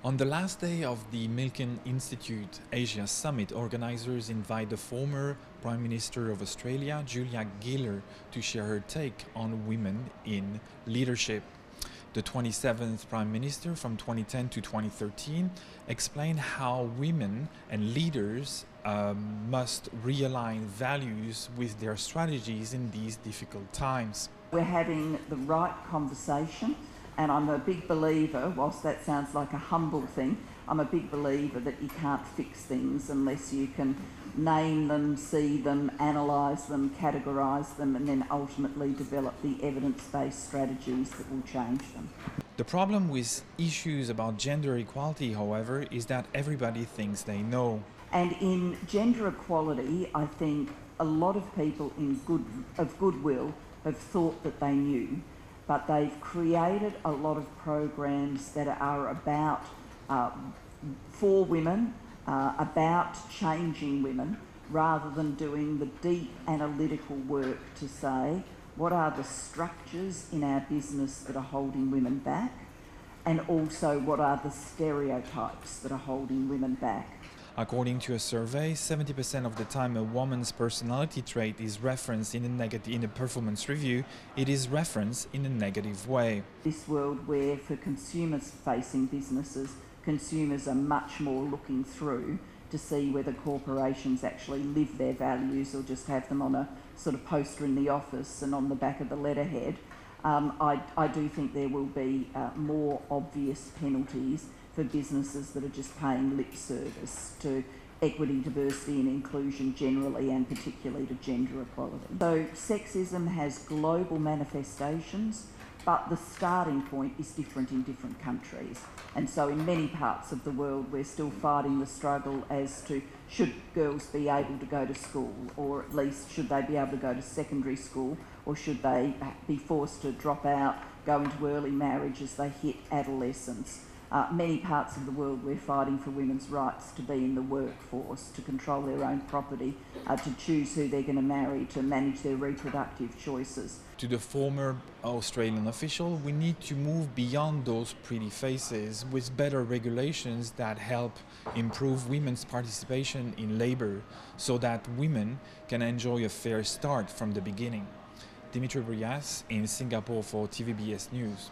On the last day of the Milken Institute Asia Summit, organizers invite the former Prime Minister of Australia, Gillard, to share her take on women in leadership. The 27th Prime Minister from 2010 to 2013 explained how women and leaders must realign values with their strategies in these difficult times. We're having the right conversation, and I'm a big believer, whilst that sounds like a humble thing, I'm a big believer that you can't fix things unless you can name them, see them, analyse them, categorise them, and then ultimately develop the evidence-based strategies that will change them. The problem with issues about gender equality, however, is that everybody thinks they know. And in gender equality, I think a lot of people of goodwill have thought that they knew, but they've created a lot of programs that are about for women, about changing women, rather than doing the deep analytical work to say what are the structures in our business that are holding women back, and also what are the stereotypes that are holding women back. According to a survey, 70% of the time a woman's personality trait is referenced in a performance review, it is referenced in a negative way. This world where for consumers-facing businesses, consumers are much more looking through to see whether corporations actually live their values or just have them on a sort of poster in the office and on the back of the letterhead. I do think there will be more obvious penalties for businesses that are just paying lip service to equity, diversity and inclusion generally, and particularly to gender equality. So sexism has global manifestations, but the starting point is different in different countries. And so in many parts of the world, we're still fighting the struggle as to should girls be able to go to school, or at least should they be able to go to secondary school, or should they be forced to drop out, go into early marriage as they hit adolescence. Many parts of the world we're fighting for women's rights to be in the workforce, to control their own property, to choose who they're going to marry, to manage their reproductive choices. To the former Australian official, we need to move beyond those pretty faces with better regulations that help improve women's participation in labour so that women can enjoy a fair start from the beginning. Dimitri Brias in Singapore for TVBS News.